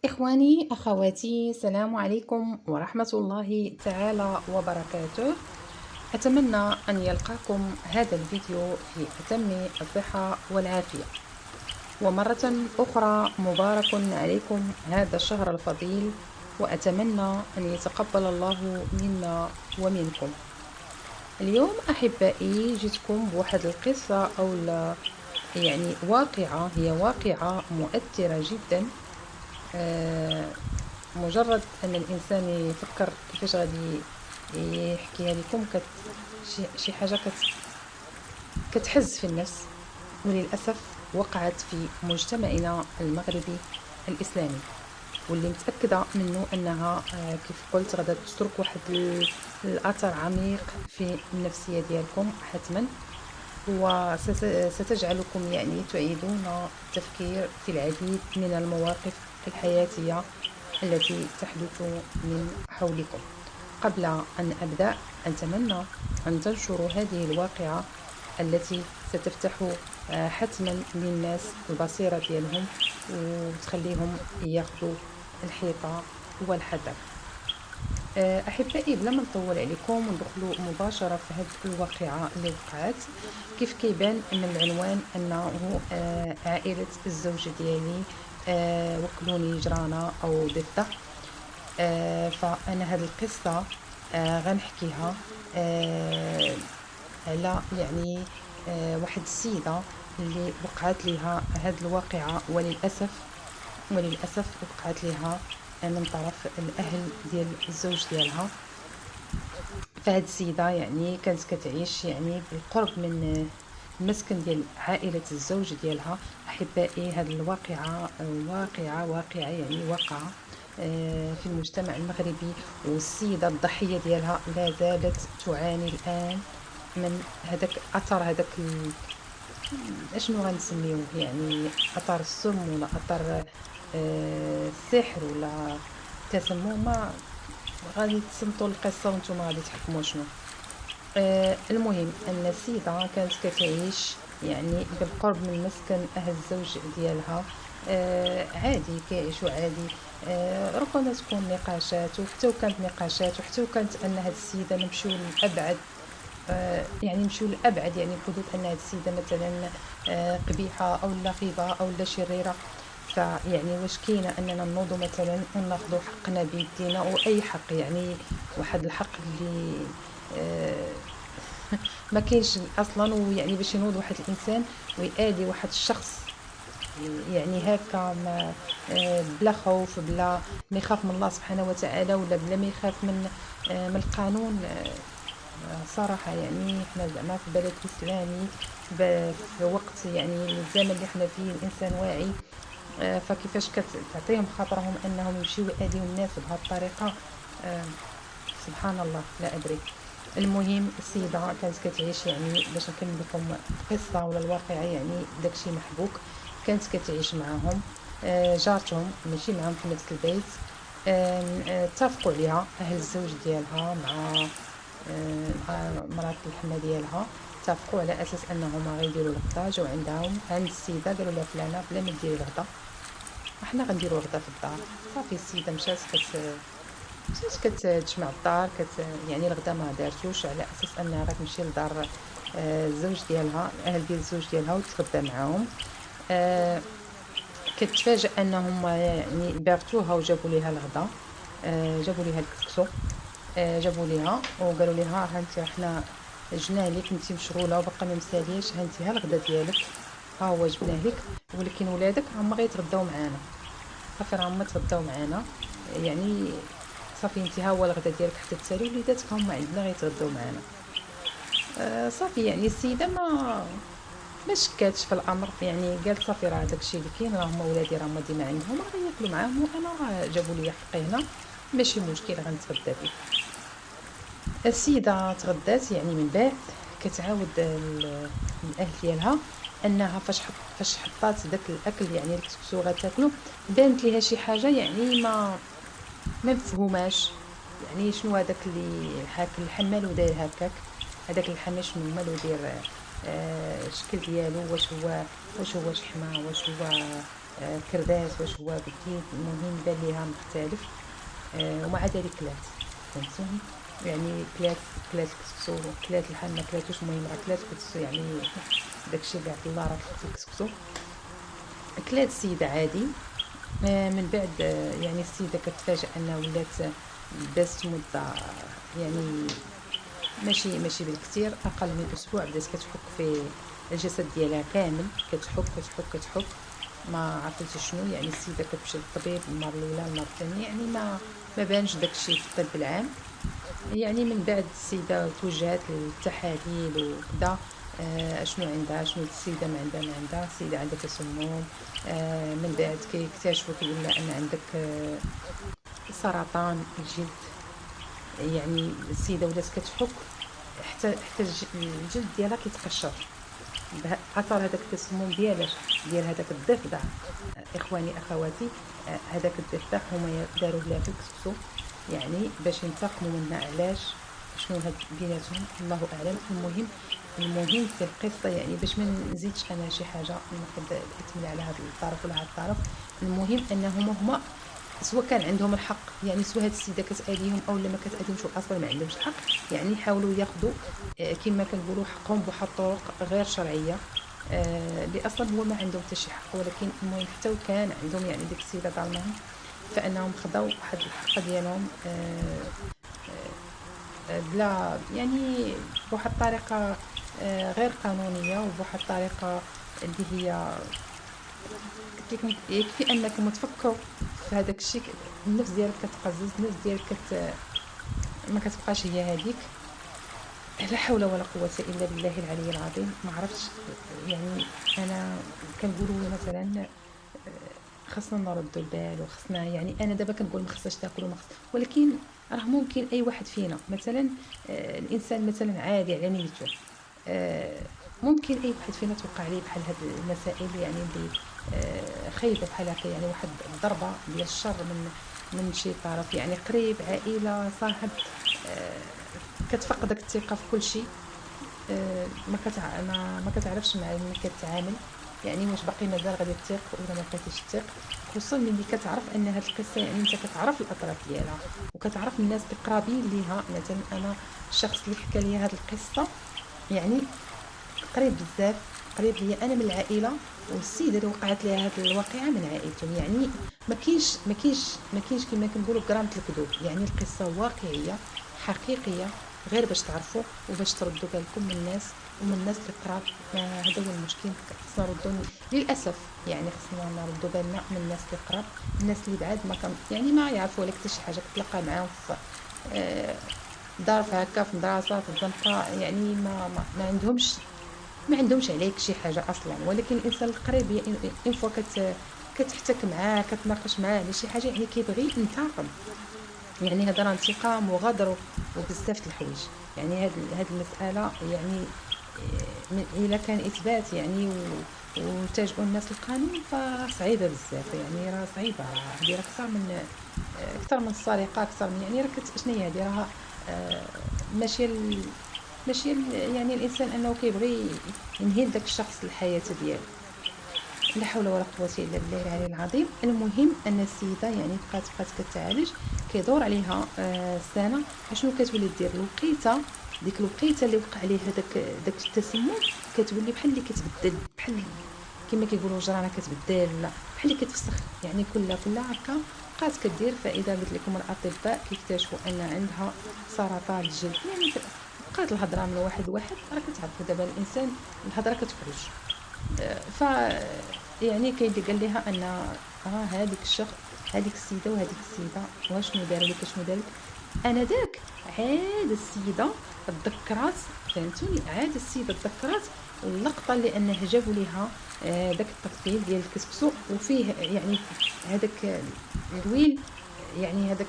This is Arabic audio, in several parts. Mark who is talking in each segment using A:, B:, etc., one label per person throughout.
A: إخواني أخواتي، السلام عليكم ورحمة الله تعالى وبركاته. أتمنى أن يلقاكم هذا الفيديو في أتم الصحة والعافية، ومرة أخرى مبارك عليكم هذا الشهر الفضيل، وأتمنى أن يتقبل الله منا ومنكم. اليوم أحبائي جيتكم بواحد القصة أو واقعة، هي واقعة مؤثرة جدا. آه، مجرد ان الانسان يفكر كيفاش غادي يحكيها لكم شي حاجه كتحز في النفس، وللاسف وقعت في مجتمعنا المغربي الاسلامي، واللي متاكده منه انها كيف قلت غادا تترك واحد الاثر عميق في النفسيه ديالكم حتما، وستجعلكم تعيدون التفكير في العديد من المواقف الحياتية التي تحدث من حولكم. قبل أن أبدأ، أتمنى أن تنشروا هذه الواقعة التي ستفتح حتما للناس البصيرة ديالهم، وتخليهم ياخذوا الحيطة والحذر. أحبائي، بلا ما نطول عليكم وندخلوا مباشرة في هذه الواقعة اللي وقعت، كيف كيبان من العنوان أنه عائلة الزوج ديالي وكلوني جرانا أو ضده. فأنا هذه القصة غنحكيها على واحد السيدة اللي وقعت لها هذه الواقعة، وللأسف وقعت لها من طرف الأهل ديال الزوج ديالها. فهاد السيدة كانت كتعيش بالقرب من المسكن ديال عائلة الزوج ديالها. أحبائي، هاد الواقعة واقعة واقعة في المجتمع المغربي، والسيدة الضحية ديالها لا زالت تعاني الآن من هذاك أثر، اشنو غنسميوه، أثر السم ولا أثر السحر ولا تسمو، ما غادي تصنتوا القصة وانتم غادي تحكموا شنو. المهم ان السيدة كانت كتعيش بالقرب من مسكن اهل الزوج ديالها. عادي كيعيشوا عادي. ربما تكون نقاشات، وحتى وكانت نقاشات، وحتى وكانت ان هاد السيدة نمشيو لابعد، نمشيو لابعد حدود ان هاد السيدة مثلا قبيحة او لا خيبة او لا شريرة. واش كاينه اننا نوضوا مثلا وناخذوا حقنا بيدينا، او اي حق، واحد الحق اللي آه، ما كاينش اصلا. باش ينوض واحد الانسان ويأذي واحد الشخص هكا، ما بلا خوف، بلا ما يخاف من الله سبحانه وتعالى، ولا بلا ما يخاف من القانون. صراحة احنا زعما في بلد اسلامي، في وقت الزمن اللي احنا فيه الانسان واعي. فكيفاش كتعطيهم خاطرهم انهم يمشيو يأذيو الناس بهذه الطريقة؟ آه، سبحان الله، لا ادري. المهم السيدة كانت كتعيش، باش نكمل لكم القصة ولا الواقعة، داكشي محبوك. كانت كتعيش معاهم، جارتهم ماشي معاهم في نفس البيت. اتفقوا عليها اهل الزوج ديالها مع مرات الحما ديالها. اتفقوا على اساس انهما غيديروا الغدا. جاو عند السيده قالوا لها فلانه بلا ما ديري الغدا، احنا غنديروا الغدا في الدار. صافي السيده مشات كتجمع الدار، الغدا ما دارتوش على اساس انها غتمشي لدار الزوج ديالها، الاهل ديال الزوج ديالها، وتغدى معاهم. آه، كتفاجئ انهم بارتوها وجابوا ليها الغدا. جابوا ليها الكسكسو، جابوا ليها وقالوا لها ها انت حنا جناه لك، انت مشغوله وباقا ما مسالياش، ها انت ها الغدا ديالك، ها هو جبناه لك، ولكن ولادك هما غيتغداو معانا. صافي راه هما تغداو معانا، يعني صافي انت ها هو الغدا ديالك حتى تسالي، وليداتك هما عندنا غيتغداو معانا. صافي السيده ما شكاتش في الامر، قالت صافي راه داكشي اللي كاين، راه هما ولادي راه هما ديما عندهم، راه غياكلوا معاهم، وانا راه جابوا لي حقي هنا، ماشي مشكل غنتغدى به. السيده تغدات، من بعد كتعاود الاهل ديالها انها فاش حطات داك الاكل، الكسكسو غتاكلو، بانت ليها شي حاجه ما مفهوماش. شنو هذاك اللي حاكل الحمال وداير هكاك؟ هذاك الحمال شنو مالو داير؟ الشكل ديالو واش هو شحمه، واش هو كرداس واش هو جديد، المهم بان ليها مختلف. ومع ذلك كلات، فهمتوني؟ يعني كلات الكسكسو، كلات الحال ما كلاتوش، المهم راه كلات الكسكسو، يعني داكشي كاع الله راه في الكسكسو. كلات السيدة عادي. من بعد يعني السيدة كتفاجأ أنها ولات دازت مدة، يعني ماشي بالكثير، أقل من أسبوع بدات كتحك في الجسد ديالها كامل، كتحك كتحك كتحك، ما عرفتش شنو. يعني السيدة كتمشي للطبيب المرة الأولى المرة الثانية، يعني ما بانش داكشي في الطب العام. يعني من بعد السيدة توجهت للتحاليل وكذا. شنو عندها، شنو السيدة ما عندها، السيدة عندها تسمم. من بعد كيكتشفوا كيقول لها أن عندك سرطان الجلد. يعني السيدة ولات كتحك حتى الجلد ديالها كيتقشر اثر هذاك التسمم ديال هذاك الضفدع. اخواني اخواتي، هذاك الضفدع هما داروا لها في الكسكسو، يعني باش ينتقموا منها. علاش؟ شنو هاد بيناتهم الله اعلم. المهم في القصه، يعني باش ما نزيدش انا شي حاجه ناخذ الاثم على هذا الطرف ولا هذا الطرف. المهم انهم هما سواء كان عندهم الحق، يعني سواء هاد السيده كتأذيهم او ما كتأذيهمش اصلا ما عندهمش الحق، يعني يحاولوا ياخذوا كما كنقولوا حقهم بواحد الطرق غير شرعيه. اللي اصلا هو ما عندهم حتى شي حق، ولكن المهم حتى وكان عندهم، يعني ديك السيده ظالمهم، فانهم خداو واحد الحق ديالهم بلا، يعني بواحد الطريقه غير قانونيه، وبواحد الطريقه اللي هي قلت لكم يكفي انكم تفكروا في هذاك الشيء، النفس ديالك كتقزز، النفس ديالك ما كتبقاش هي هذيك. لا حول ولا قوة إلا بالله العلي العظيم. ما عرفتش، يعني أنا كنقولوا مثلا خصنا نردوا البال، وخصنا، يعني أنا دابا كنقول ما خصهاش تاكل وما خص، ولكن راه ممكن أي واحد فينا مثلا، الإنسان مثلا عادي على نيته، ممكن أي واحد فينا توقع عليه بحال هاد المسائل، يعني اللي خايبة بحال هكا، يعني واحد الضربة ديال الشر من شي طرف، يعني قريب، عائلة، صاحب، آه، كتفقدك الثقة في كل شيء. ما كتعرفش مع من كتعامل، يعني واش باقي مازال غادي تثيق ولا ما بقيتيش تثيق. خصوصا ملي كتعرف ان هاد القصه، يعني انت كتعرف الاطراف ديالها، وكتعرف الناس القرابين ليها. مثلا انا الشخص اللي حكى لي هاد القصه، يعني قريب بزاف، قريب ليا انا من العائله، والسيده اللي وقعت لها هذه الواقعه من عائلتهم. يعني ما كاينش كما كنقولوا كرامه الكذوب، يعني القصه واقعيه حقيقيه، غير باش تعرفوا وباش تردوا بالكم من الناس ومن الناس اللي قراب. هذا هو المشكل، خصنا نردوا للاسف، يعني خصنا نردوا بالنا من الناس اللي قراب. الناس اللي بعاد ما كان، يعني ما يعرفوا لك حتى شي حاجه، كتلقى معاهم في آه، دار في هكا، في مدرسه، في الزنقه، يعني ما عندهمش عليك شي حاجه اصلا. ولكن الانسان القريب ان فوا كتحتك معاه، كتناقش معاه على شي حاجه، يعني كيبغي ينتقم. يعني هذا راه انتقام وغدر وبزاف د الحوايج. يعني هاد المساله، يعني الا كان اثبات، يعني وتلجؤوا الناس للقانون، فصعيبه بزاف، يعني راه صعيبه. هذه راه اكثر من السرقه، اكثر من، يعني راه شنو هي هذه؟ راه ماشي يعني الانسان انه كيبغي ينهي داك الشخص الحياه ديالو. لا حول ولا قوة إلا بالله العلي العظيم. المهم أن السيدة يعني بقات كتعالج، كيدور عليها سنة. شنو كتولي دير الوقيته؟ ديك الوقيته اللي وقع عليها داك التسمم، كتولي بحال اللي كتبدل، بحال كما كيقولوا جرانا كتبدل، ولا بحال اللي كتفسخ، يعني كل هكا بقات كدير. فإذا قلت لكم الأطباء كيكتشفوا أن عندها سرطان الجلد. يعني بقات الهضره من واحد لواحد، راه كتعرفوا دابا الإنسان الهضره كتخرج. ف يعني كاين اللي قال لها ان هذيك الشخص، هذيك السيده وهذيك السيده، وشنو داروا لك شنو داروا لك. انا داك عاد السيده تذكرات، فهمتوني؟ عاد السيده تذكرات اللقطه اللي انه جابوا ليها داك التفصيل ديال الكسكسو، وفيه يعني هذاك الويل، يعني هذاك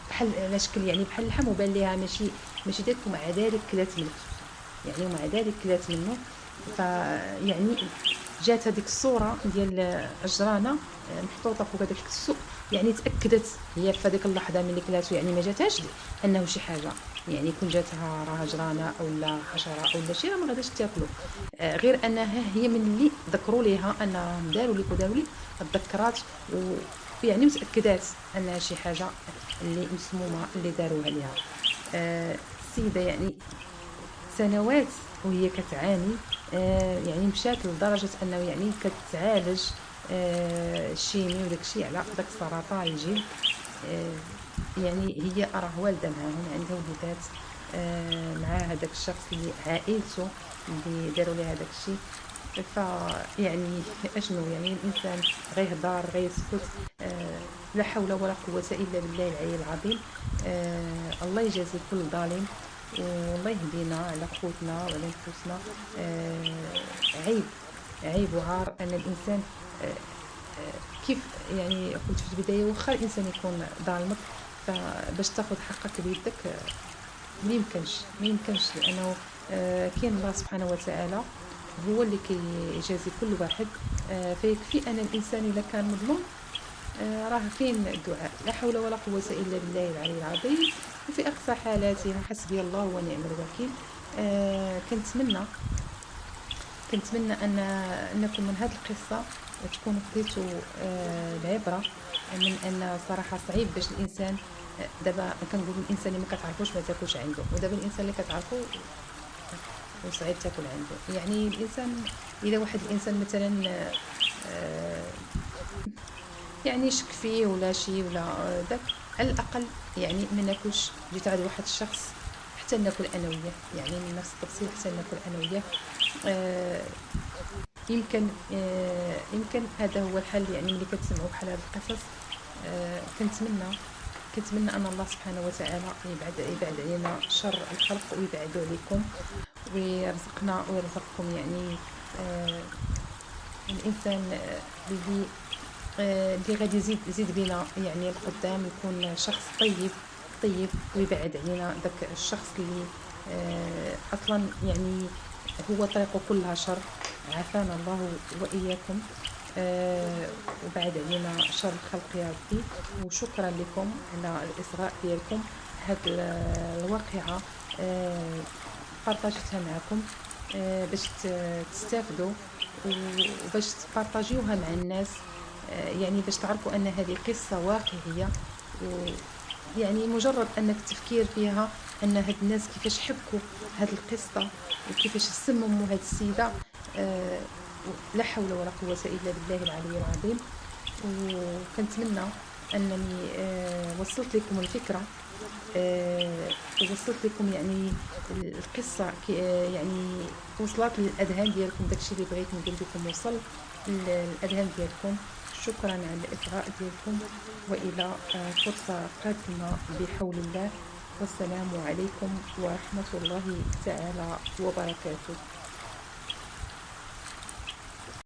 A: بحال على شكل، يعني بحال اللحم، وبان ليها ماشي داك، ومع ذلك كلات من الكسكسو، يعني ومع ذلك كلات منه. فيعني جات هذيك الصوره ديال الجرانه محطوطه فوق هذاك الكسكسو، يعني تاكدت هي في هذيك اللحظه ملي كلاتو، يعني ما جاتهاش انه شي حاجه، يعني كون جاتها راه جرانه اولا حشره اولا شي راه ما غاداش تاكلو. غير انها هي من اللي ذكروا ليها انهم داروا لك وداروا لك تذكرات ويعني متاكدات انها شي حاجه اللي مسمومه اللي داروها ليها. السيده يعني سنوات وهي كتعاني، يعني مشات لدرجة أنه يعني كتعالج الشيمي وداك الشيء على داك السرطان الجلد. آه، يعني هي راه والدة معاهم، عندها وليدات مع هذاك الشخص اللي عائلته اللي داروا لها هذاك الشيء. فيعني اشنو يعني الانسان غيهضر غيسكت؟ لا حول ولا قوة الا بالله العلي العظيم. الله يجازي كل ظالم، والله يهدينا على خوتنا وعلى نفوسنا. عيب، عيب وعار ان الانسان كيف يعني قلت في البداية، واخا الانسان يكون ظالمك فباش تاخذ حقك بيدك ما يمكنش لانه كاين الله سبحانه وتعالى هو اللي كيجازي كل واحد. فيكفي ان الانسان اذا كان مظلوم راه كاين الدعاء، لا حول ولا قوة الا بالله العلي العظيم. وفي اقصى حالاتها حسبي الله ونعم الوكيل. كنتمنى انكم من هذه القصه تكونوا خديتوا العبره من ان صراحه صعيب باش الانسان دابا كنقولوا الانسان اللي ما كتعرفوش ما تاكلش عنده، ودابا الانسان اللي كتعرفو وصعيب تاكل عنده. يعني الانسان اذا واحد الانسان مثلا آه، يعني شك فيه ولا شي ولا داك، على الاقل يعني ما ناكلش جيت عند واحد الشخص حتى ناكل انا وياه، يعني من نفس التفصيل حتى ناكل انا وياه. آه، يمكن هذا هو الحل. يعني ملي كتسمعوا بحال هذه القصص كنتمنى ان الله سبحانه وتعالى يبعد علينا شر الخلق ويبعد عليكم ويرزقنا ويرزقكم. يعني الانسان اللي غادي يزيد بينا يعني القدام يكون شخص طيب ويبعد علينا داك الشخص اللي اصلا يعني هو طريقه كلها شر. عافانا الله واياكم. وبعد علينا شر الخلق يا ربي. وشكرا لكم على الاصغاء ديالكم. هاد الواقعه بارطاجيتها معكم باش تستافدوا وباش تبارطاجيوها مع الناس. يعني باش تعرفوا ان هذه قصه واقعيه، يعني مجرد انك التفكير فيها ان هاد الناس كيفاش حبكوا هاد القصه وكيفاش سمموا هاد السيده. لا حول ولا قوه الا بالله العلي العظيم. وكنتمنى انني وصلت لكم الفكره، وصلت لكم يعني القصه يعني وصلت للاذهان ديالكم. داكشي اللي بغيت نقول لكم وصل للاذهان ديالكم. شكرا على الاصغاء ديالكم، والى فرصه قادمه بحول الله. والسلام عليكم ورحمه الله تعالى وبركاته.